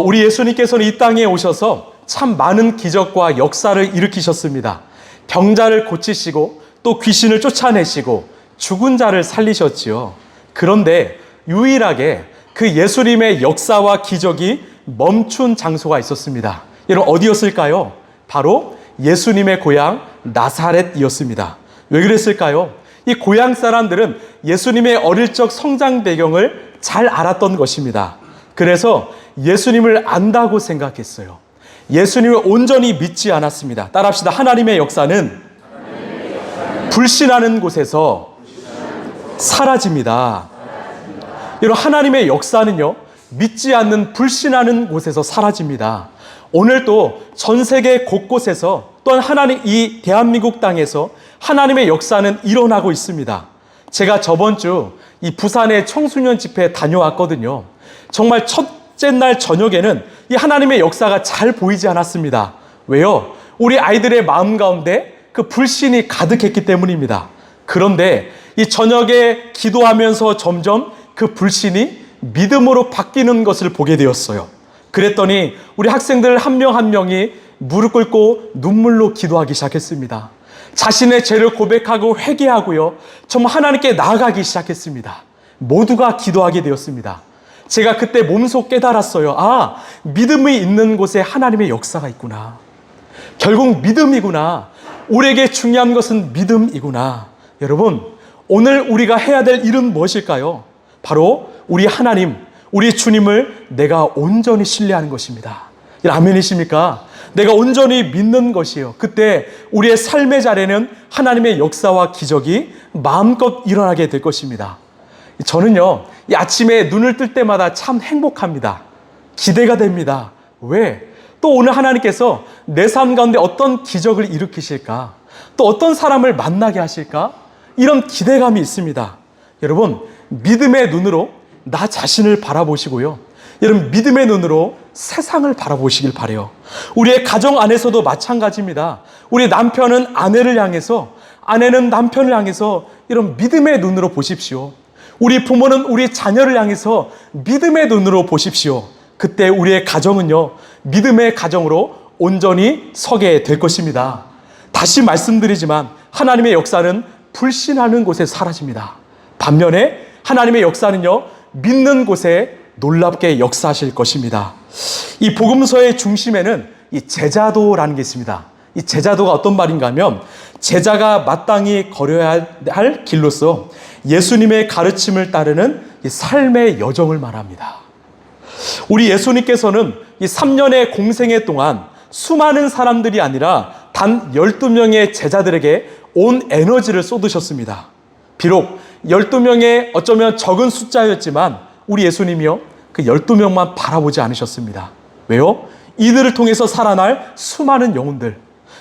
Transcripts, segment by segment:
우리 예수님께서는 이 땅에 오셔서 참 많은 기적과 역사를 일으키셨습니다. 병자를 고치시고 또 귀신을 쫓아내시고 죽은 자를 살리셨지요. 그런데 유일하게 그 예수님의 역사와 기적이 멈춘 장소가 있었습니다. 여러분, 어디였을까요? 바로 예수님의 고향 나사렛이었습니다. 왜 그랬을까요? 이 고향 사람들은 예수님의 어릴 적 성장 배경을 잘 알았던 것입니다. 그래서 예수님을 안다고 생각했어요. 예수님을 온전히 믿지 않았습니다. 따라합시다. 하나님의 역사는 불신하는 곳에서 사라집니다. 여러분, 하나님의 역사는요, 믿지 않는 불신하는 곳에서 사라집니다. 오늘도 전 세계 곳곳에서 또한 하나님, 이 대한민국 땅에서 하나님의 역사는 일어나고 있습니다. 제가 저번 주 이 부산의 청소년 집회에 다녀왔거든요. 정말 첫째 날 저녁에는 이 하나님의 역사가 잘 보이지 않았습니다. 왜요? 우리 아이들의 마음 가운데 그 불신이 가득했기 때문입니다. 그런데 이 저녁에 기도하면서 점점 그 불신이 믿음으로 바뀌는 것을 보게 되었어요. 그랬더니 우리 학생들 한 명 한 명이 무릎 꿇고 눈물로 기도하기 시작했습니다. 자신의 죄를 고백하고 회개하고요, 정말 하나님께 나아가기 시작했습니다. 모두가 기도하게 되었습니다. 제가 그때 몸소 깨달았어요. 아, 믿음이 있는 곳에 하나님의 역사가 있구나. 결국 믿음이구나. 우리에게 중요한 것은 믿음이구나. 여러분, 오늘 우리가 해야 될 일은 무엇일까요? 바로 우리 하나님, 우리 주님을 내가 온전히 신뢰하는 것입니다. 아멘이십니까? 내가 온전히 믿는 것이에요. 그때 우리의 삶의 자리에는 하나님의 역사와 기적이 마음껏 일어나게 될 것입니다. 저는요, 이 아침에 눈을 뜰 때마다 참 행복합니다. 기대가 됩니다. 왜? 또 오늘 하나님께서 내 삶 가운데 어떤 기적을 일으키실까? 또 어떤 사람을 만나게 하실까? 이런 기대감이 있습니다. 여러분, 믿음의 눈으로 나 자신을 바라보시고요, 여러분, 믿음의 눈으로 세상을 바라보시길 바라요. 우리의 가정 안에서도 마찬가지입니다. 우리 남편은 아내를 향해서, 아내는 남편을 향해서 이런 믿음의 눈으로 보십시오. 우리 부모는 우리 자녀를 향해서 믿음의 눈으로 보십시오. 그때 우리의 가정은요, 믿음의 가정으로 온전히 서게 될 것입니다. 다시 말씀드리지만 하나님의 역사는 불신하는 곳에 사라집니다. 반면에 하나님의 역사는요, 믿는 곳에 놀랍게 역사하실 것입니다. 이 복음서의 중심에는 이 제자도라는 게 있습니다. 이 제자도가 어떤 말인가 하면, 제자가 마땅히 걸어야 할 길로서 예수님의 가르침을 따르는 이 삶의 여정을 말합니다. 우리 예수님께서는 이 3년의 공생애 동안 수많은 사람들이 아니라 단 12명의 제자들에게 온 에너지를 쏟으셨습니다. 비록 12명의 어쩌면 적은 숫자였지만 우리 예수님이요, 그 12명만 바라보지 않으셨습니다. 왜요? 이들을 통해서 살아날 수많은 영혼들,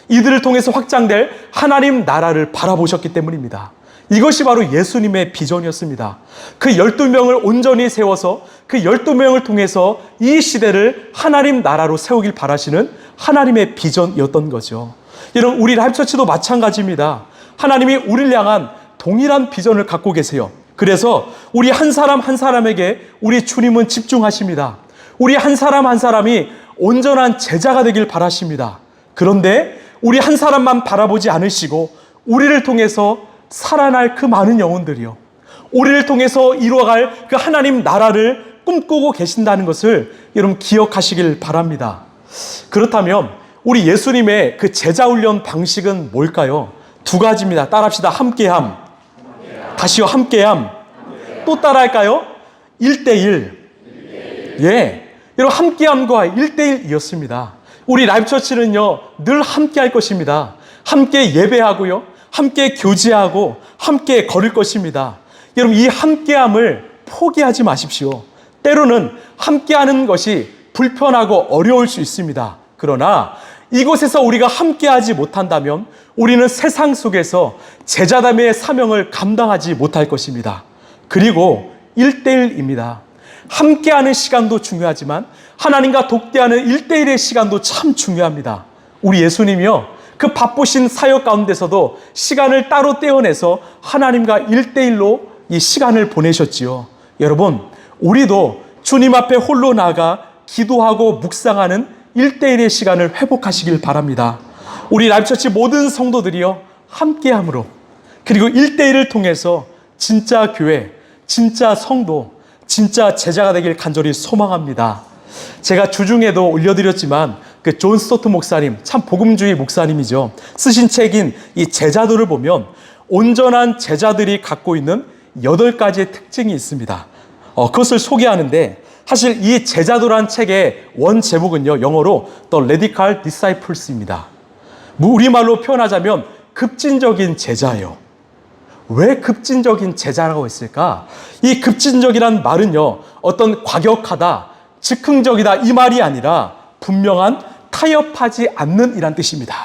이들을 통해서 확장될 하나님 나라를 바라보셨기 때문입니다. 이것이 바로 예수님의 비전이었습니다. 그 12명을 온전히 세워서 그 12명을 통해서 이 시대를 하나님 나라로 세우길 바라시는 하나님의 비전이었던 거죠. 여러분, 우리 라이프처치도 마찬가지입니다. 하나님이 우리를 향한 동일한 비전을 갖고 계세요. 그래서 우리 한 사람 한 사람에게 우리 주님은 집중하십니다. 우리 한 사람 한 사람이 온전한 제자가 되길 바라십니다. 그런데 우리 한 사람만 바라보지 않으시고 우리를 통해서 살아날 그 많은 영혼들이요, 우리를 통해서 이루어갈 그 하나님 나라를 꿈꾸고 계신다는 것을 여러분 기억하시길 바랍니다. 그렇다면 우리 예수님의 그 제자 훈련 방식은 뭘까요? 두 가지입니다. 따라합시다. 함께함. 다시요. 함께함. 또 따라할까요? 1대1. 예. 여러분, 함께함과 1대1이었습니다. 우리 라이프처치는요, 늘 함께할 것입니다. 함께 예배하고요, 함께 교제하고 함께 걸을 것입니다. 여러분, 이 함께함을 포기하지 마십시오. 때로는 함께하는 것이 불편하고 어려울 수 있습니다. 그러나 이곳에서 우리가 함께하지 못한다면 우리는 세상 속에서 제자담의 사명을 감당하지 못할 것입니다. 그리고 1대1입니다. 함께하는 시간도 중요하지만 하나님과 독대하는 1대1의 시간도 참 중요합니다. 우리 예수님이요, 그 바쁘신 사역 가운데서도 시간을 따로 떼어내서 하나님과 1대1로 이 시간을 보내셨지요. 여러분, 우리도 주님 앞에 홀로 나아가 기도하고 묵상하는 1대1의 시간을 회복하시길 바랍니다. 우리 라이브처치 모든 성도들이요, 함께함으로, 그리고 1대1을 통해서 진짜 교회, 진짜 성도, 진짜 제자가 되길 간절히 소망합니다. 제가 주중에도 올려드렸지만 그 존 스토트 목사님, 참 복음주의 목사님이죠. 쓰신 책인 이 제자도를 보면 온전한 제자들이 갖고 있는 8가지의 특징이 있습니다. 그것을 소개하는데, 사실 이 제자도란 책의 원 제목은요, 영어로 The Radical Disciples입니다. 우리말로 표현하자면 급진적인 제자예요. 왜 급진적인 제자라고 했을까? 이 급진적이란 말은요, 어떤 과격하다, 즉흥적이다 이 말이 아니라 분명한 타협하지 않는 이란 뜻입니다.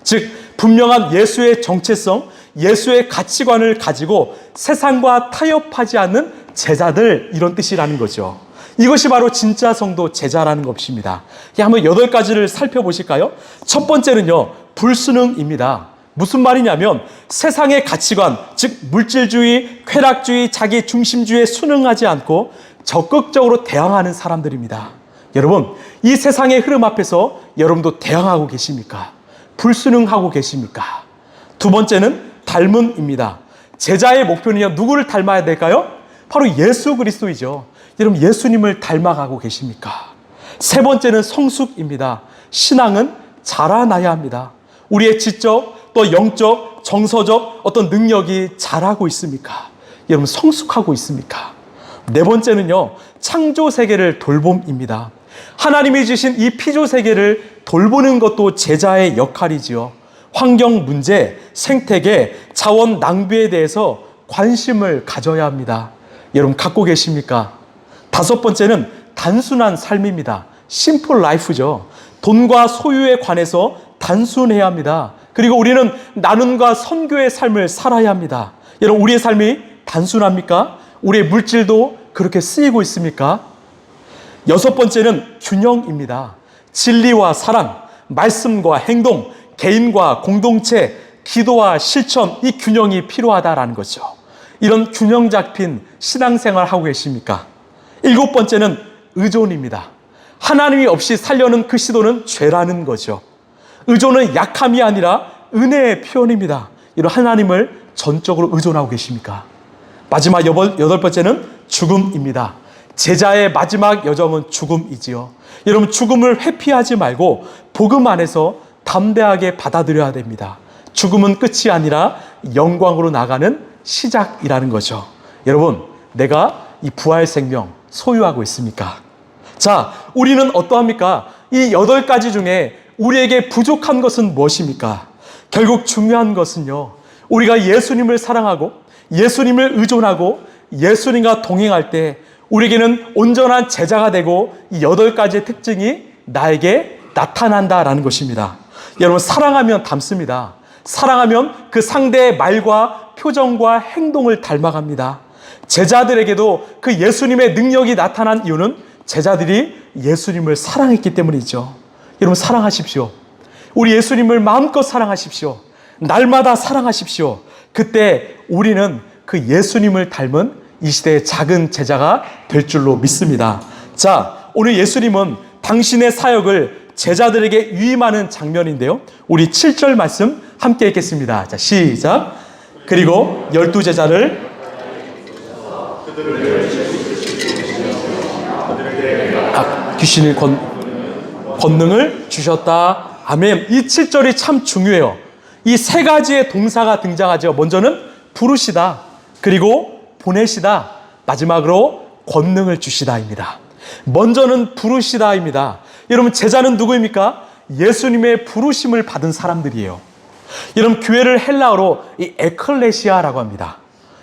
즉 분명한 예수의 정체성, 예수의 가치관을 가지고 세상과 타협하지 않는 제자들, 이런 뜻이라는 거죠. 이것이 바로 진짜 성도 제자라는 것입니다. 한번 8가지를 살펴보실까요? 첫 번째는요, 불순응입니다. 무슨 말이냐면 세상의 가치관, 즉 물질주의, 쾌락주의, 자기 중심주의에 순응하지 않고 적극적으로 대항하는 사람들입니다. 여러분, 이 세상의 흐름 앞에서 여러분도 대항하고 계십니까? 불순응하고 계십니까? 두 번째는 닮음입니다. 제자의 목표는요, 누구를 닮아야 될까요? 바로 예수 그리스도이죠. 여러분, 예수님을 닮아가고 계십니까? 세 번째는 성숙입니다. 신앙은 자라나야 합니다. 우리의 지적, 또 영적, 정서적 어떤 능력이 자라고 있습니까? 여러분, 성숙하고 있습니까? 네 번째는요, 창조 세계를 돌봄입니다. 하나님이 주신 이 피조 세계를 돌보는 것도 제자의 역할이지요. 환경 문제, 생태계, 자원 낭비에 대해서 관심을 가져야 합니다. 여러분, 갖고 계십니까? 다섯 번째는 단순한 삶입니다. 심플 라이프죠. 돈과 소유에 관해서 단순해야 합니다. 그리고 우리는 나눔과 선교의 삶을 살아야 합니다. 여러분, 우리의 삶이 단순합니까? 우리의 물질도 그렇게 쓰이고 있습니까? 여섯 번째는 균형입니다. 진리와 사랑, 말씀과 행동, 개인과 공동체, 기도와 실천, 이 균형이 필요하다라는 거죠. 이런 균형 잡힌 신앙생활 하고 계십니까? 일곱 번째는 의존입니다. 하나님이 없이 살려는 그 시도는 죄라는 거죠. 의존은 약함이 아니라 은혜의 표현입니다. 이런 하나님을 전적으로 의존하고 계십니까? 마지막 여덟 번째는 죽음입니다. 제자의 마지막 여정은 죽음이지요. 여러분, 죽음을 회피하지 말고 복음 안에서 담대하게 받아들여야 됩니다. 죽음은 끝이 아니라 영광으로 나가는 시작이라는 거죠. 여러분, 내가 이 부활 생명 소유하고 있습니까? 자, 우리는 어떠합니까? 이 8가지 중에 우리에게 부족한 것은 무엇입니까? 결국 중요한 것은요, 우리가 예수님을 사랑하고 예수님을 의존하고 예수님과 동행할 때 우리에게는 온전한 제자가 되고 이 8가지의 특징이 나에게 나타난다라는 것입니다. 여러분, 사랑하면 닮습니다. 사랑하면 그 상대의 말과 표정과 행동을 닮아갑니다. 제자들에게도 그 예수님의 능력이 나타난 이유는 제자들이 예수님을 사랑했기 때문이죠. 여러분, 사랑하십시오. 우리 예수님을 마음껏 사랑하십시오. 날마다 사랑하십시오. 그때 우리는 그 예수님을 닮은 이 시대의 작은 제자가 될 줄로 믿습니다. 자, 오늘 예수님은 당신의 사역을 제자들에게 위임하는 장면인데요. 우리 7절 말씀 함께 읽겠습니다. 자, 시작. 그리고 12제자를 귀신을 권능을 주셨다. 아멘. 이 7절이 참 중요해요. 이 3가지의 동사가 등장하죠. 먼저는 부르시다, 그리고 보내시다, 마지막으로 권능을 주시다입니다. 먼저는 부르시다입니다. 여러분, 제자는 누구입니까? 예수님의 부르심을 받은 사람들이에요. 여러분, 교회를 헬라어로 이 에클레시아라고 합니다.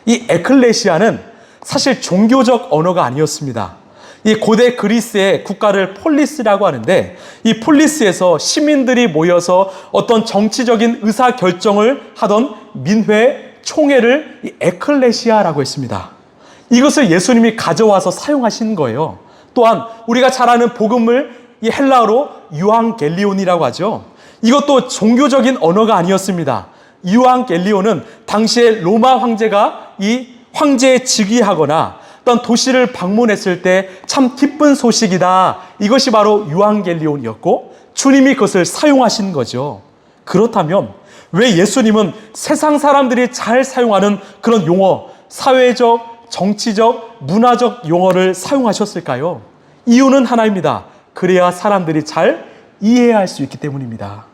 이 에클레시아는 사실 종교적 언어가 아니었습니다. 이 고대 그리스의 국가를 폴리스라고 하는데, 이 폴리스에서 시민들이 모여서 어떤 정치적인 의사결정을 하던 민회, 총회를 이 에클레시아라고 했습니다. 이것을 예수님이 가져와서 사용하신 거예요. 또한 우리가 잘 아는 복음을 이 헬라어로 유앙겔리온이라고 하죠. 이것도 종교적인 언어가 아니었습니다. 유앙겔리온은 당시에 로마 황제가 이 황제에 즉위하거나 또한 도시를 방문했을 때 참 기쁜 소식이다. 이것이 바로 유앙겔리온이었고 주님이 그것을 사용하신 거죠. 그렇다면 왜 예수님은 세상 사람들이 잘 사용하는 그런 용어, 사회적, 정치적, 문화적 용어를 사용하셨을까요? 이유는 하나입니다. 그래야 사람들이 잘 이해할 수 있기 때문입니다.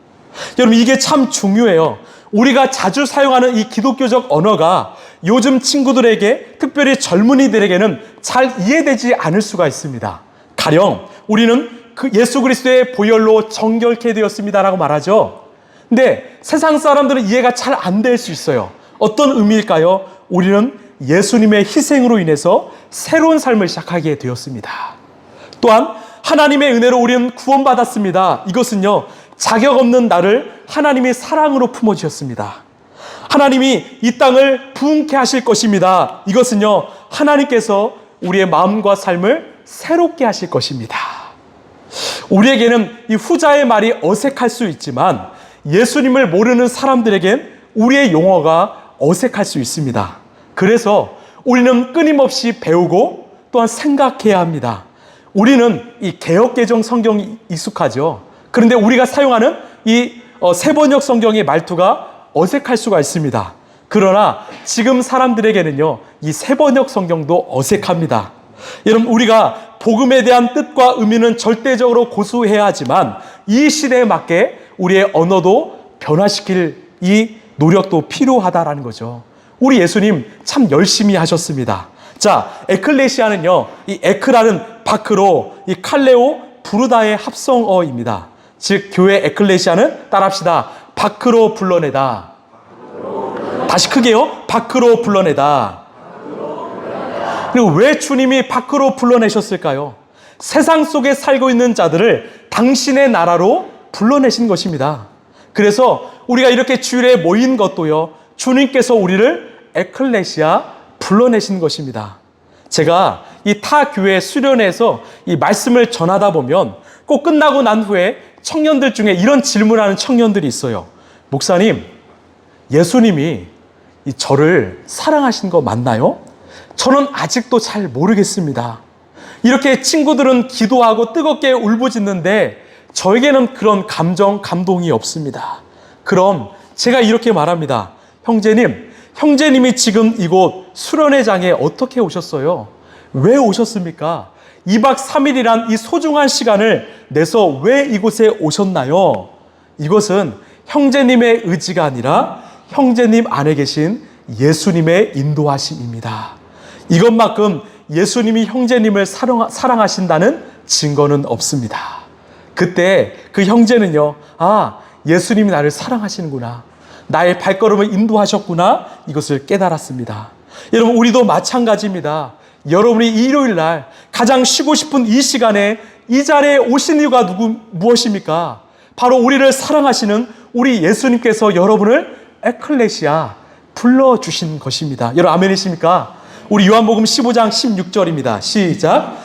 여러분, 이게 참 중요해요. 우리가 자주 사용하는 이 기독교적 언어가 요즘 친구들에게, 특별히 젊은이들에게는 잘 이해되지 않을 수가 있습니다. 가령 우리는 그 예수 그리스도의 보혈로 정결케 되었습니다라고 말하죠. 근데 세상 사람들은 이해가 잘 안 될 수 있어요. 어떤 의미일까요? 우리는 예수님의 희생으로 인해서 새로운 삶을 시작하게 되었습니다. 또한 하나님의 은혜로 우리는 구원받았습니다. 이것은요, 자격 없는 나를 하나님이 사랑으로 품어주셨습니다. 하나님이 이 땅을 부흥케 하실 것입니다. 이것은요, 하나님께서 우리의 마음과 삶을 새롭게 하실 것입니다. 우리에게는 이 후자의 말이 어색할 수 있지만 예수님을 모르는 사람들에겐 우리의 용어가 어색할 수 있습니다. 그래서 우리는 끊임없이 배우고 또한 생각해야 합니다. 우리는 이 개역개정 성경이 익숙하죠. 그런데 우리가 사용하는 이 세번역 성경의 말투가 어색할 수가 있습니다. 그러나 지금 사람들에게는요, 이 세번역 성경도 어색합니다. 여러분, 우리가 복음에 대한 뜻과 의미는 절대적으로 고수해야 하지만 이 시대에 맞게 우리의 언어도 변화시킬 이 노력도 필요하다라는 거죠. 우리 예수님 참 열심히 하셨습니다. 자, 에클레시아는요, 이 에크라는 바크로, 이 칼레오, 부르다의 합성어입니다. 즉, 교회 에클레시아는 따라합시다. 바크로 불러내다. 다시 크게요. 바크로 불러내다. 그리고 왜 주님이 바크로 불러내셨을까요? 세상 속에 살고 있는 자들을 당신의 나라로 불러내신 것입니다. 그래서 우리가 이렇게 주일에 모인 것도요, 주님께서 우리를 에클레시아 불러내신 것입니다. 제가 이 타 교회 수련회에서 이 말씀을 전하다 보면 꼭 끝나고 난 후에 청년들 중에 이런 질문하는 청년들이 있어요. 목사님, 예수님이 이 저를 사랑하신 거 맞나요? 저는 아직도 잘 모르겠습니다. 이렇게 친구들은 기도하고 뜨겁게 울부짖는데 저에게는 그런 감동이 없습니다. 그럼 제가 이렇게 말합니다. 형제님이 지금 이곳 수련회장에 어떻게 오셨어요? 왜 오셨습니까? 2박 3일이란 이 소중한 시간을 내서 왜 이곳에 오셨나요? 이것은 형제님의 의지가 아니라 형제님 안에 계신 예수님의 인도하심입니다. 이것만큼 예수님이 형제님을 사랑하신다는 증거는 없습니다. 그때 그 형제는요, 아, 예수님이 나를 사랑하시는구나, 나의 발걸음을 인도하셨구나, 이것을 깨달았습니다. 여러분, 우리도 마찬가지입니다. 여러분이 일요일 날 가장 쉬고 싶은 이 시간에 이 자리에 오신 이유가 무엇입니까? 바로 우리를 사랑하시는 우리 예수님께서 여러분을 에클레시아 불러주신 것입니다. 여러분, 아멘이십니까? 우리 요한복음 15장 16절입니다. 시작.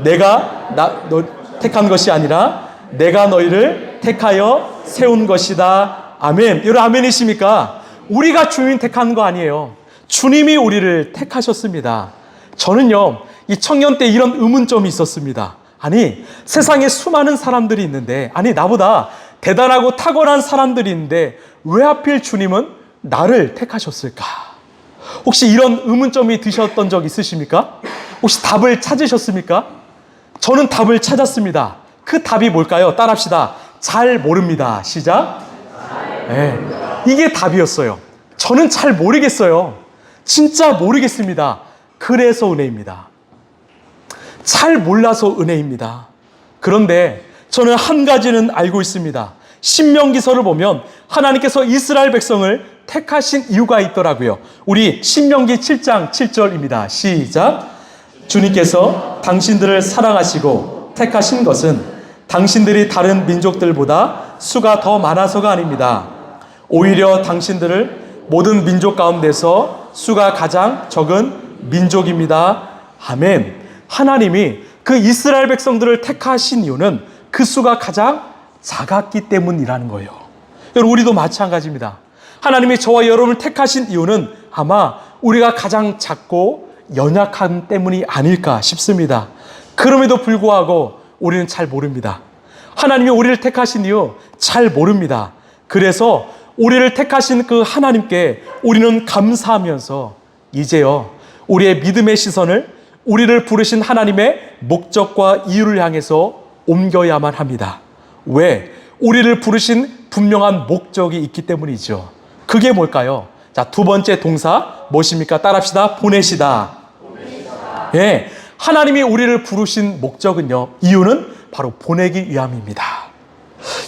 내가 너 택한 것이 아니라 내가 너희를 택하여 세운 것이다. 아멘. 여러분, 아멘이십니까? 우리가 주님 택한 거 아니에요. 주님이 우리를 택하셨습니다. 저는요, 이 청년 때 이런 의문점이 있었습니다. 아니, 세상에 수많은 사람들이 있는데, 아니, 나보다 대단하고 탁월한 사람들이 있는데 왜 하필 주님은 나를 택하셨을까? 혹시 이런 의문점이 드셨던 적 있으십니까? 혹시 답을 찾으셨습니까? 저는 답을 찾았습니다. 그 답이 뭘까요? 따라합시다. 잘 모릅니다. 시작. 네, 이게 답이었어요. 저는 잘 모르겠어요. 진짜 모르겠습니다. 그래서 은혜입니다. 잘 몰라서 은혜입니다. 그런데 저는 한 가지는 알고 있습니다. 신명기서를 보면 하나님께서 이스라엘 백성을 택하신 이유가 있더라고요. 우리 신명기 7장 7절입니다. 시작. 주님께서 당신들을 사랑하시고 택하신 것은 당신들이 다른 민족들보다 수가 더 많아서가 아닙니다. 오히려 당신들을 모든 민족 가운데서 수가 가장 적은 민족입니다. 아멘. 하나님이 그 이스라엘 백성들을 택하신 이유는 그 수가 가장 작았기 때문이라는 거예요. 여러분, 우리도 마찬가지입니다. 하나님이 저와 여러분을 택하신 이유는 아마 우리가 가장 작고 연약함 때문이 아닐까 싶습니다. 그럼에도 불구하고 우리는 잘 모릅니다. 하나님이 우리를 택하신 이유 잘 모릅니다. 그래서 우리를 택하신 그 하나님께 우리는 감사하면서 이제요, 우리의 믿음의 시선을 우리를 부르신 하나님의 목적과 이유를 향해서 옮겨야만 합니다. 왜? 우리를 부르신 분명한 목적이 있기 때문이죠. 그게 뭘까요? 자, 두 번째 동사 무엇입니까? 따라합시다. 보내시다. 예, 하나님이 우리를 부르신 목적은요, 이유는 바로 보내기 위함입니다.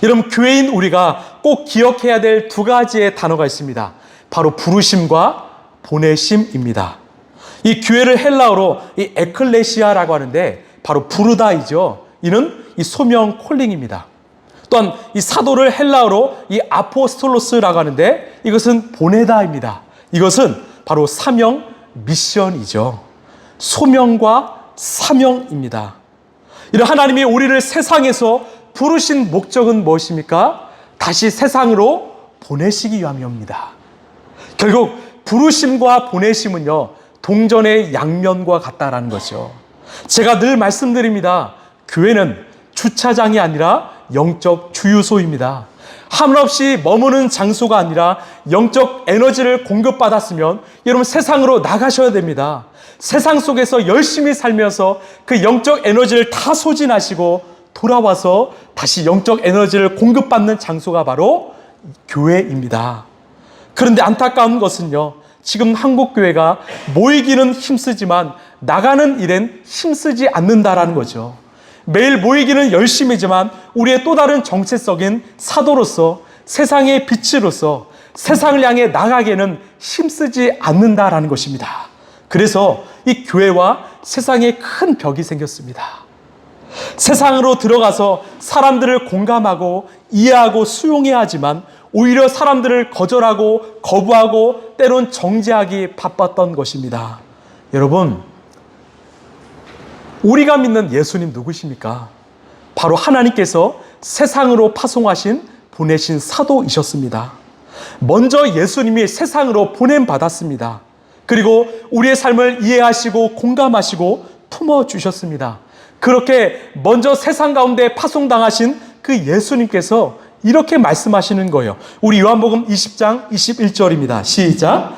여러분, 교회인 우리가 꼭 기억해야 될 두 가지의 단어가 있습니다. 바로 부르심과 보내심입니다. 이 교회를 헬라어로 이 에클레시아라고 하는데 바로 부르다이죠. 이는 이 소명 콜링입니다. 또한 이 사도를 헬라어로 이 아포스톨로스라고 하는데 이것은 보내다입니다. 이것은 바로 사명 미션이죠. 소명과 사명입니다. 이런 하나님이 우리를 세상에서 부르신 목적은 무엇입니까? 다시 세상으로 보내시기 위함입니다. 결국 부르심과 보내심은요, 동전의 양면과 같다라는 거죠. 제가 늘 말씀드립니다. 교회는 주차장이 아니라 영적 주유소입니다. 한없이 머무는 장소가 아니라 영적 에너지를 공급받았으면 여러분 세상으로 나가셔야 됩니다. 세상 속에서 열심히 살면서 그 영적 에너지를 다 소진하시고 돌아와서 다시 영적 에너지를 공급받는 장소가 바로 교회입니다. 그런데 안타까운 것은요, 지금 한국교회가 모이기는 힘쓰지만 나가는 일엔 힘쓰지 않는다라는 거죠. 매일 모이기는 열심이지만 우리의 또 다른 정체성인 사도로서 세상의 빛으로서 세상을 향해 나가기에는 힘쓰지 않는다라는 것입니다. 그래서 이 교회와 세상에 큰 벽이 생겼습니다. 세상으로 들어가서 사람들을 공감하고 이해하고 수용해야 하지만 오히려 사람들을 거절하고 거부하고 때론 정죄하기 바빴던 것입니다. 여러분, 우리가 믿는 예수님 누구십니까? 바로 하나님께서 세상으로 파송하신 보내신 사도이셨습니다. 먼저 예수님이 세상으로 보냄받았습니다. 그리고 우리의 삶을 이해하시고 공감하시고 품어주셨습니다. 그렇게 먼저 세상 가운데 파송당하신 그 예수님께서 이렇게 말씀하시는 거예요. 우리 요한복음 20장 21절입니다. 시작.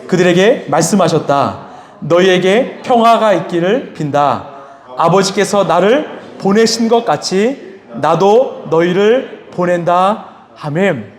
그들에게 말씀하셨다. 너희에게 평화가 있기를 빈다. 아버지께서 나를 보내신 것 같이 나도 너희를 보낸다. 아멘.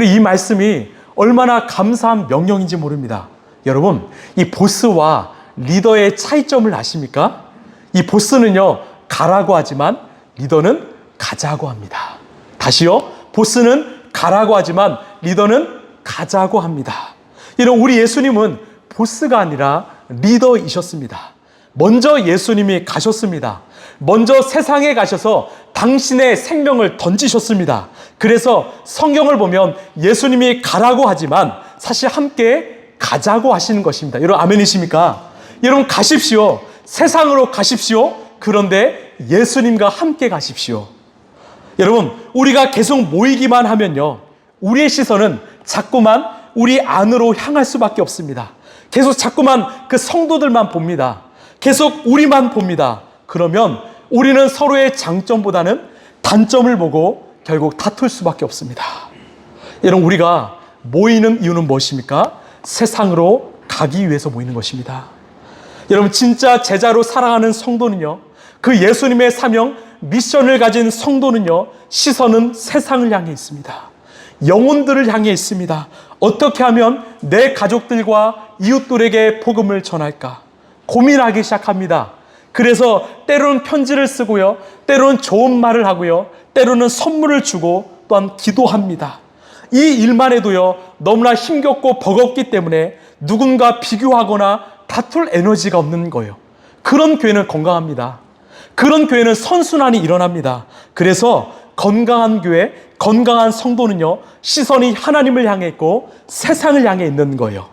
이 말씀이 얼마나 감사한 명령인지 모릅니다. 여러분, 이 보스와 리더의 차이점을 아십니까? 이 보스는요, 가라고 하지만 리더는 가자고 합니다. 다시요, 보스는 가라고 하지만 리더는 가자고 합니다. 이런 우리 예수님은 보스가 아니라 리더이셨습니다. 먼저 예수님이 가셨습니다. 먼저 세상에 가셔서 당신의 생명을 던지셨습니다. 그래서 성경을 보면 예수님이 가라고 하지만 사실 함께 가자고 하시는 것입니다. 여러분 아멘이십니까? 여러분 가십시오. 세상으로 가십시오. 그런데 예수님과 함께 가십시오. 여러분, 우리가 계속 모이기만 하면요, 우리의 시선은 자꾸만 우리 안으로 향할 수밖에 없습니다. 계속 자꾸만 그 성도들만 봅니다. 계속 우리만 봅니다. 그러면 우리는 서로의 장점보다는 단점을 보고 결국 다툴 수밖에 없습니다. 여러분, 우리가 모이는 이유는 무엇입니까? 세상으로 가기 위해서 모이는 것입니다. 여러분, 진짜 제자로 살아가는 성도는요, 그 예수님의 사명, 미션을 가진 성도는요, 시선은 세상을 향해 있습니다. 영혼들을 향해 있습니다. 어떻게 하면 내 가족들과 이웃들에게 복음을 전할까? 고민하기 시작합니다. 그래서 때로는 편지를 쓰고요, 때로는 좋은 말을 하고요, 때로는 선물을 주고 또한 기도합니다. 이 일만 해도요, 너무나 힘겹고 버겁기 때문에 누군가 비교하거나 다툴 에너지가 없는 거예요. 그런 교회는 건강합니다. 그런 교회는 선순환이 일어납니다. 그래서 건강한 교회, 건강한 성도는요, 시선이 하나님을 향해 있고 세상을 향해 있는 거예요.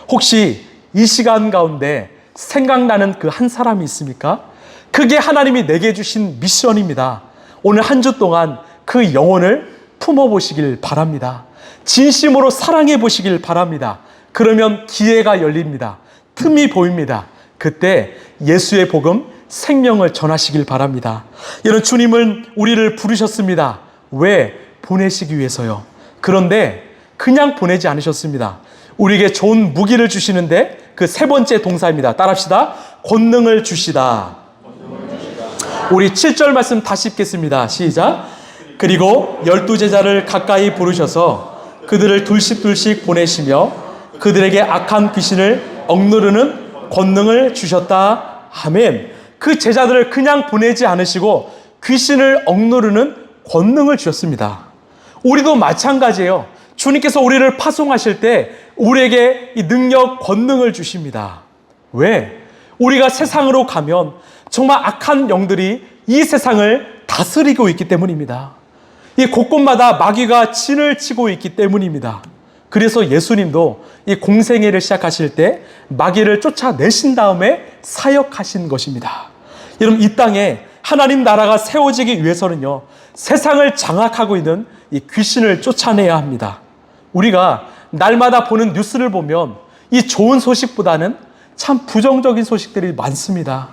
혹시 이 시간 가운데 생각나는 그 한 사람이 있습니까? 그게 하나님이 내게 주신 미션입니다. 오늘 한 주 동안 그 영혼을 품어보시길 바랍니다. 진심으로 사랑해 보시길 바랍니다. 그러면 기회가 열립니다. 틈이 보입니다. 그때 예수의 복음, 생명을 전하시길 바랍니다. 여러분, 주님은 우리를 부르셨습니다. 왜? 보내시기 위해서요. 그런데 그냥 보내지 않으셨습니다. 우리에게 좋은 무기를 주시는데 그 세 번째 동사입니다. 따라합시다. 권능을 주시다. 우리 7절 말씀 다시 읽겠습니다. 시작. 그리고 12제자를 가까이 부르셔서 그들을 둘씩 보내시며 그들에게 악한 귀신을 억누르는 권능을 주셨다. 아멘. 그 제자들을 그냥 보내지 않으시고 귀신을 억누르는 권능을 주셨습니다. 우리도 마찬가지예요. 주님께서 우리를 파송하실 때 우리에게 이 능력, 권능을 주십니다. 왜? 우리가 세상으로 가면 정말 악한 영들이 이 세상을 다스리고 있기 때문입니다. 이 곳곳마다 마귀가 진을 치고 있기 때문입니다. 그래서 예수님도 이 공생애를 시작하실 때 마귀를 쫓아내신 다음에 사역하신 것입니다. 여러분, 이 땅에 하나님 나라가 세워지기 위해서는요, 세상을 장악하고 있는 이 귀신을 쫓아내야 합니다. 우리가 날마다 보는 뉴스를 보면 이 좋은 소식보다는 참 부정적인 소식들이 많습니다.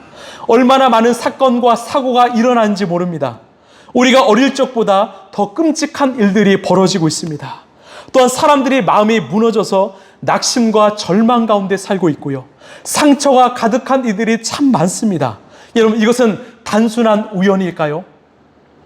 얼마나 많은 사건과 사고가 일어나는지 모릅니다. 우리가 어릴 적보다 더 끔찍한 일들이 벌어지고 있습니다. 또한 사람들이 마음이 무너져서 낙심과 절망 가운데 살고 있고요. 상처가 가득한 이들이 참 많습니다. 여러분, 이것은 단순한 우연일까요?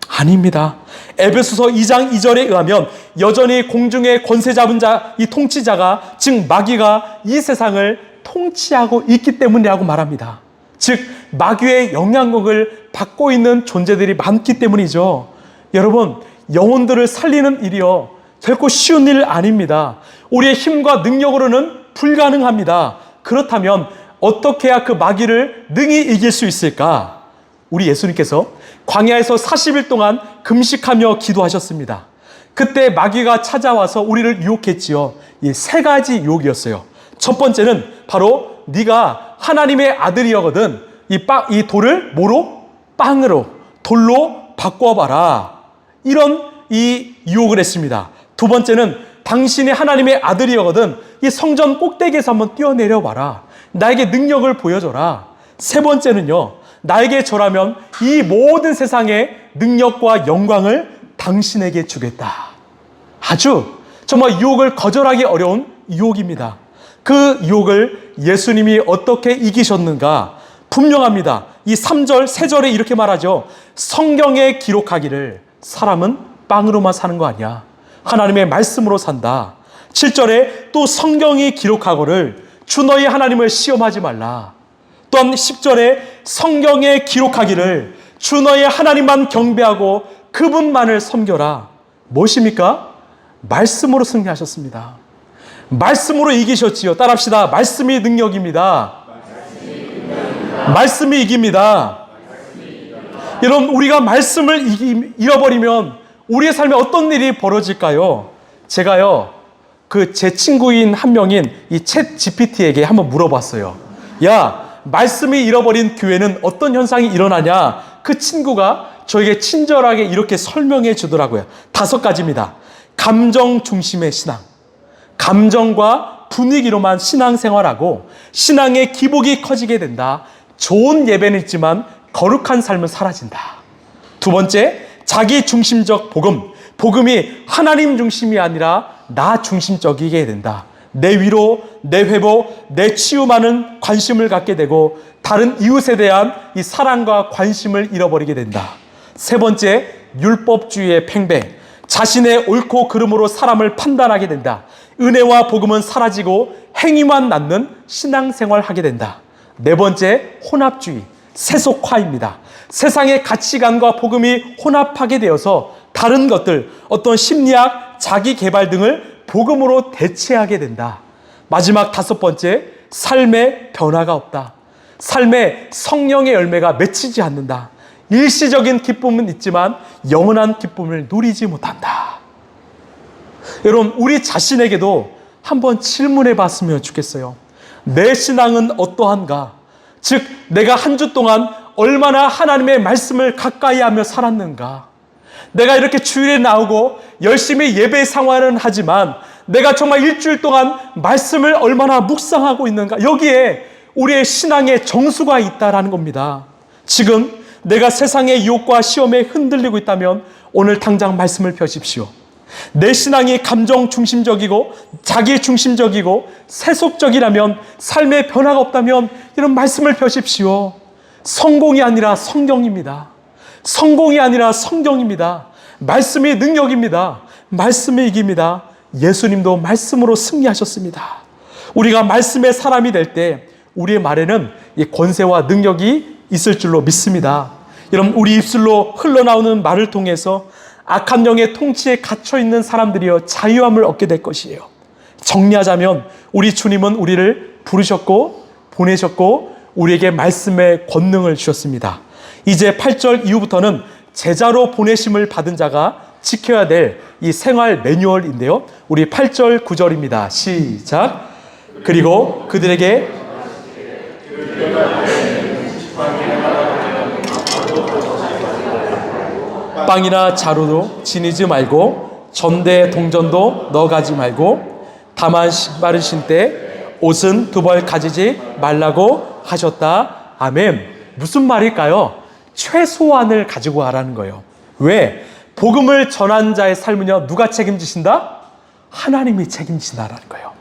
아닙니다. 에베소서 2장 2절에 의하면 여전히 공중의 권세 잡은 자, 이 통치자가, 즉 마귀가 이 세상을 통치하고 있기 때문이라고 말합니다. 즉 마귀의 영향력을 받고 있는 존재들이 많기 때문이죠. 여러분, 영혼들을 살리는 일이요, 결코 쉬운 일 아닙니다. 우리의 힘과 능력으로는 불가능합니다. 그렇다면 어떻게 해야 그 마귀를 능히 이길 수 있을까? 우리 예수님께서 광야에서 40일 동안 금식하며 기도하셨습니다. 그때 마귀가 찾아와서 우리를 유혹했지요. 이 세 가지 유혹이었어요. 첫 번째는 바로 네가 하나님의 아들이거든 이 돌을 뭐로? 빵으로, 돌로 바꿔봐라. 이런 이 유혹을 했습니다. 두 번째는 당신이 하나님의 아들이거든 이 성전 꼭대기에서 한번 뛰어내려봐라. 나에게 능력을 보여줘라. 세 번째는요, 나에게 절하면 이 모든 세상의 능력과 영광을 당신에게 주겠다. 아주 정말 유혹을 거절하기 어려운 유혹입니다. 그 유혹을 예수님이 어떻게 이기셨는가? 분명합니다. 이 3절, 3절에 이렇게 말하죠. 성경에 기록하기를 사람은 빵으로만 사는 거 아니야. 하나님의 말씀으로 산다. 7절에 또 성경이 기록하거를 주 너희 하나님을 시험하지 말라. 또한 10절에 성경에 기록하기를 주 너희 하나님만 경배하고 그분만을 섬겨라. 무엇입니까? 말씀으로 승리하셨습니다. 말씀으로 이기셨지요. 따라합시다. 말씀이 능력입니다. 말씀이 이깁니다. 여러분, 우리가 말씀을 잃어버리면 우리의 삶에 어떤 일이 벌어질까요? 제가요, 제 친구인 한 명인 이 챗 GPT에게 한번 물어봤어요. 야, 말씀이 잃어버린 교회는 어떤 현상이 일어나냐? 그 친구가 저에게 친절하게 이렇게 설명해 주더라고요. 5가지입니다. 감정 중심의 신앙. 감정과 분위기로만 신앙생활하고 신앙의 기복이 커지게 된다. 좋은 예배는 있지만 거룩한 삶은 사라진다. 두 번째, 자기 중심적 복음. 복음이 하나님 중심이 아니라 나 중심적이게 된다. 내 위로, 내 회복, 내 치유만은 관심을 갖게 되고 다른 이웃에 대한 이 사랑과 관심을 잃어버리게 된다. 세 번째, 율법주의의 팽배. 자신의 옳고 그름으로 사람을 판단하게 된다. 은혜와 복음은 사라지고 행위만 남는 신앙생활을 하게 된다. 네 번째, 혼합주의, 세속화입니다. 세상의 가치관과 복음이 혼합하게 되어서 다른 것들, 어떤 심리학, 자기개발 등을 복음으로 대체하게 된다. 마지막 5번째, 삶의 변화가 없다. 삶에 성령의 열매가 맺히지 않는다. 일시적인 기쁨은 있지만 영원한 기쁨을 누리지 못한다. 여러분, 우리 자신에게도 한번 질문해 봤으면 좋겠어요. 내 신앙은 어떠한가? 즉, 내가 한 주 동안 얼마나 하나님의 말씀을 가까이 하며 살았는가? 내가 이렇게 주일에 나오고 열심히 예배 생활은 하지만 내가 정말 일주일 동안 말씀을 얼마나 묵상하고 있는가? 여기에 우리의 신앙의 정수가 있다라는 겁니다. 지금 내가 세상의 유혹과 시험에 흔들리고 있다면 오늘 당장 말씀을 펴십시오. 내 신앙이 감정 중심적이고 자기 중심적이고 세속적이라면, 삶의 변화가 없다면 이런 말씀을 펴십시오. 성공이 아니라 성경입니다. 성공이 아니라 성경입니다. 말씀이 능력입니다. 말씀이 이깁니다. 예수님도 말씀으로 승리하셨습니다. 우리가 말씀의 사람이 될 때 우리의 말에는 이 권세와 능력이 있을 줄로 믿습니다. 여러분, 우리 입술로 흘러나오는 말을 통해서 악한 영의 통치에 갇혀있는 사람들이여 자유함을 얻게 될 것이에요. 정리하자면 우리 주님은 우리를 부르셨고 보내셨고 우리에게 말씀의 권능을 주셨습니다. 이제 8절 이후부터는 제자로 보내심을 받은 자가 지켜야 될 이 생활 매뉴얼인데요. 우리 8절 9절입니다. 시작. 그리고 그들에게 빵이나 자루도 지니지 말고 전대 동전도 넣어가지 말고 다만 신발을 신때 옷은 두 벌 가지지 말라고 하셨다. 아멘. 무슨 말일까요? 최소한을 가지고 가라는 거예요. 왜? 복음을 전한 자의 삶은요, 누가 책임지신다? 하나님이 책임지신다라는 거예요.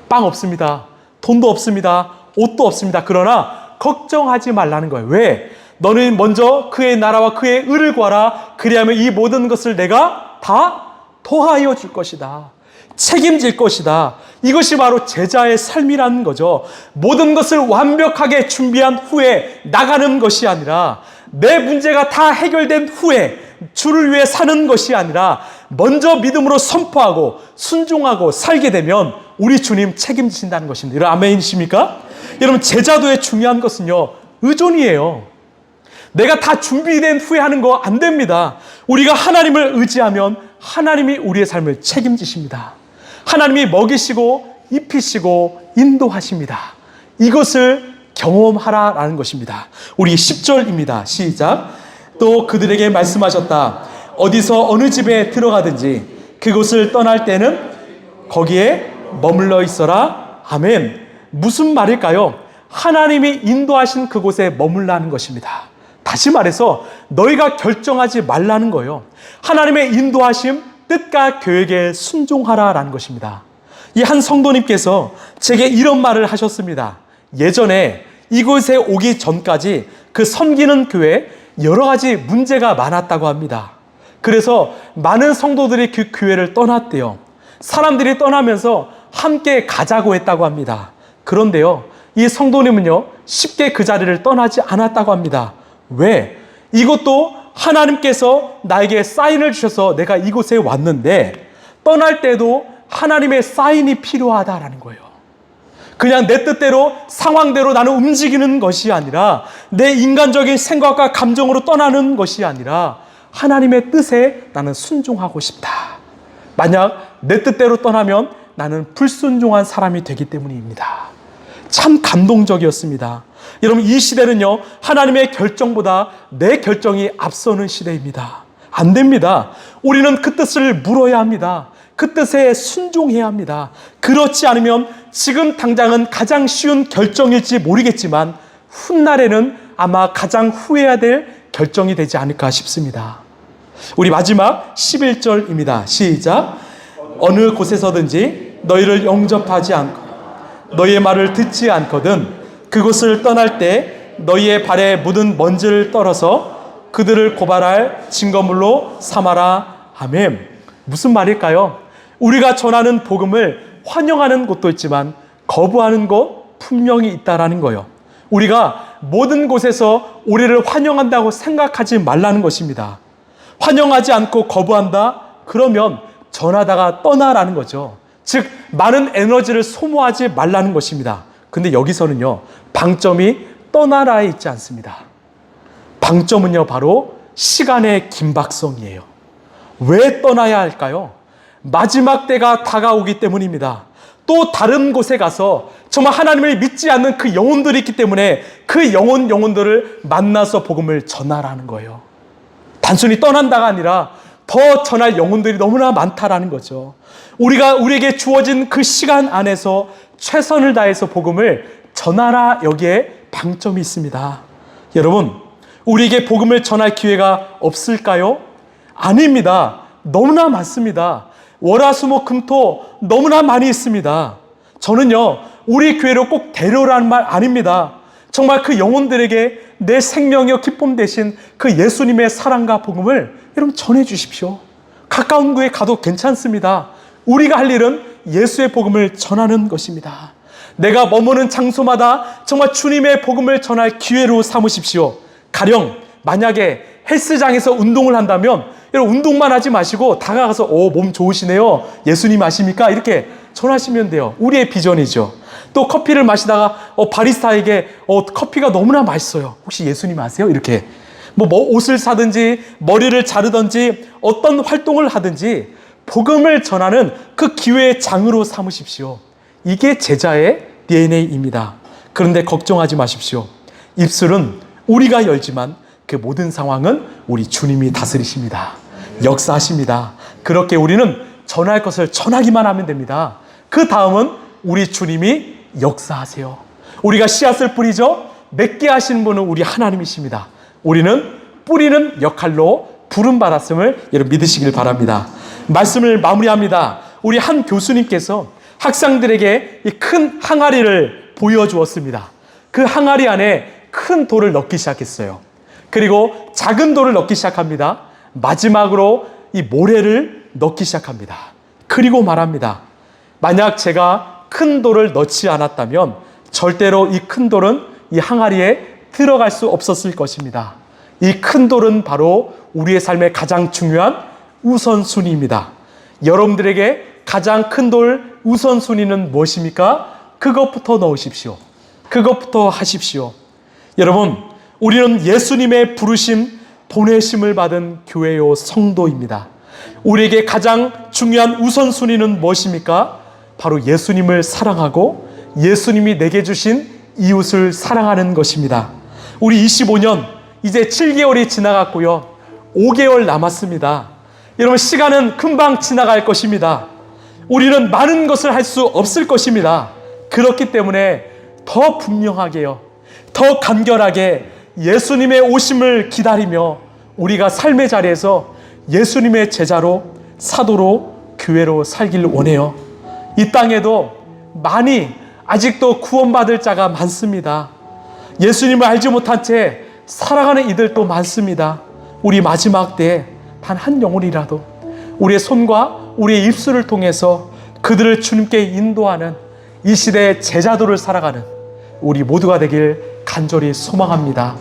빵 없습니다. 돈도 없습니다. 옷도 없습니다. 그러나 걱정하지 말라는 거예요. 왜? 너는 먼저 그의 나라와 그의 의를 구하라. 그리하면 이 모든 것을 내가 다 더하여 줄 것이다. 책임질 것이다. 이것이 바로 제자의 삶이라는 거죠. 모든 것을 완벽하게 준비한 후에 나가는 것이 아니라, 내 문제가 다 해결된 후에 주를 위해 사는 것이 아니라 먼저 믿음으로 선포하고 순종하고 살게 되면 우리 주님 책임지신다는 것입니다. 여러분, 아멘이십니까? 여러분, 제자도의 중요한 것은요, 의존이에요. 내가 다 준비된 후에 하는 거 안 됩니다. 우리가 하나님을 의지하면 하나님이 우리의 삶을 책임지십니다. 하나님이 먹이시고 입히시고 인도하십니다. 이것을 경험하라라는 것입니다. 우리 10절입니다. 시작. 또 그들에게 말씀하셨다. 어디서 어느 집에 들어가든지 그곳을 떠날 때는 거기에 머물러 있어라. 아멘. 무슨 말일까요? 하나님이 인도하신 그곳에 머물라는 것입니다. 다시 말해서 너희가 결정하지 말라는 거예요. 하나님의 인도하심, 뜻과 계획에 순종하라라는 것입니다. 이 한 성도님께서 제게 이런 말을 하셨습니다. 예전에 이곳에 오기 전까지 그 섬기는 교회에 여러 가지 문제가 많았다고 합니다. 그래서 많은 성도들이 그 교회를 떠났대요. 사람들이 떠나면서 함께 가자고 했다고 합니다. 그런데요, 이 성도님은요, 쉽게 그 자리를 떠나지 않았다고 합니다. 왜? 이것도 하나님께서 나에게 사인을 주셔서 내가 이곳에 왔는데 떠날 때도 하나님의 사인이 필요하다라는 거예요. 그냥 내 뜻대로 상황대로 나는 움직이는 것이 아니라, 내 인간적인 생각과 감정으로 떠나는 것이 아니라 하나님의 뜻에 나는 순종하고 싶다. 만약 내 뜻대로 떠나면 나는 불순종한 사람이 되기 때문입니다. 참 감동적이었습니다. 여러분, 이 시대는요, 하나님의 결정보다 내 결정이 앞서는 시대입니다. 안 됩니다. 우리는 그 뜻을 물어야 합니다. 그 뜻에 순종해야 합니다. 그렇지 않으면 지금 당장은 가장 쉬운 결정일지 모르겠지만 훗날에는 아마 가장 후회해야 될 결정이 되지 않을까 싶습니다. 우리 마지막 11절입니다. 시작. 어느 곳에서든지 너희를 영접하지 않고 너희의 말을 듣지 않거든 그곳을 떠날 때 너희의 발에 묻은 먼지를 떨어서 그들을 고발할 증거물로 삼아라. 아멘. 무슨 말일까요? 우리가 전하는 복음을 환영하는 곳도 있지만 거부하는 곳 분명히 있다라는 거예요. 우리가 모든 곳에서 우리를 환영한다고 생각하지 말라는 것입니다. 환영하지 않고 거부한다? 그러면 전하다가 떠나라는 거죠. 즉, 많은 에너지를 소모하지 말라는 것입니다. 근데 여기서는요, 방점이 떠나라에 있지 않습니다. 방점은요, 바로 시간의 긴박성이에요. 왜 떠나야 할까요? 마지막 때가 다가오기 때문입니다. 또 다른 곳에 가서 정말 하나님을 믿지 않는 그 영혼들이 있기 때문에 그 영혼들을 만나서 복음을 전하라는 거예요. 단순히 떠난다가 아니라 더 전할 영혼들이 너무나 많다라는 거죠. 우리에게 주어진 그 시간 안에서 최선을 다해서 복음을 전하라, 여기에 방점이 있습니다. 여러분, 우리에게 복음을 전할 기회가 없을까요? 아닙니다. 너무나 많습니다. 월화수목금토 너무나 많이 있습니다. 저는요, 우리 교회로 꼭 데려오라는 말 아닙니다. 정말 그 영혼들에게 내 생명의 기쁨 대신 그 예수님의 사랑과 복음을 여러분 전해 주십시오. 가까운 곳에 가도 괜찮습니다. 우리가 할 일은 예수의 복음을 전하는 것입니다. 내가 머무는 장소마다 정말 주님의 복음을 전할 기회로 삼으십시오. 가령 만약에 헬스장에서 운동을 한다면 여러분 운동만 하지 마시고 다가가서 몸 좋으시네요, 예수님 아십니까? 이렇게 전하시면 돼요. 우리의 비전이죠. 또 커피를 마시다가 바리스타에게 커피가 너무나 맛있어요, 혹시 예수님 아세요? 이렇게 뭐 옷을 사든지 머리를 자르든지 어떤 활동을 하든지 복음을 전하는 그 기회의 장으로 삼으십시오. 이게 제자의 DNA입니다. 그런데 걱정하지 마십시오. 입술은 우리가 열지만 그 모든 상황은 우리 주님이 다스리십니다. 역사하십니다. 그렇게 우리는 전할 것을 전하기만 하면 됩니다. 그 다음은 우리 주님이 역사하세요. 우리가 씨앗을 뿌리죠. 맺게 하시는 분은 우리 하나님이십니다. 우리는 뿌리는 역할로 부름받았음을 여러분 믿으시길 바랍니다. 말씀을 마무리합니다. 우리 한 교수님께서 학생들에게 이 큰 항아리를 보여주었습니다. 그 항아리 안에 큰 돌을 넣기 시작했어요. 그리고 작은 돌을 넣기 시작합니다. 마지막으로 이 모래를 넣기 시작합니다. 그리고 말합니다. 만약 제가 큰 돌을 넣지 않았다면 절대로 이 큰 돌은 이 항아리에 들어갈 수 없었을 것입니다. 이 큰 돌은 바로 우리의 삶의 가장 중요한 우선순위입니다. 여러분들에게 가장 큰 돌 우선순위는 무엇입니까? 그것부터 넣으십시오. 그것부터 하십시오. 여러분, 우리는 예수님의 부르심, 보내심을 받은 교회요 성도입니다. 우리에게 가장 중요한 우선순위는 무엇입니까? 바로 예수님을 사랑하고 예수님이 내게 주신 이웃을 사랑하는 것입니다. 우리 25년 이제 7개월이 지나갔고요. 5개월 남았습니다. 여러분, 시간은 금방 지나갈 것입니다. 우리는 많은 것을 할 수 없을 것입니다. 그렇기 때문에 더 분명하게요, 더 간결하게 예수님의 오심을 기다리며 우리가 삶의 자리에서 예수님의 제자로, 사도로, 교회로 살길 원해요. 이 땅에도 많이 아직도 구원받을 자가 많습니다. 예수님을 알지 못한 채 살아가는 이들도 많습니다. 우리 마지막 때에 단 한 영혼이라도 우리의 손과 우리의 입술을 통해서 그들을 주님께 인도하는 이 시대의 제자도를 살아가는 우리 모두가 되길 간절히 소망합니다.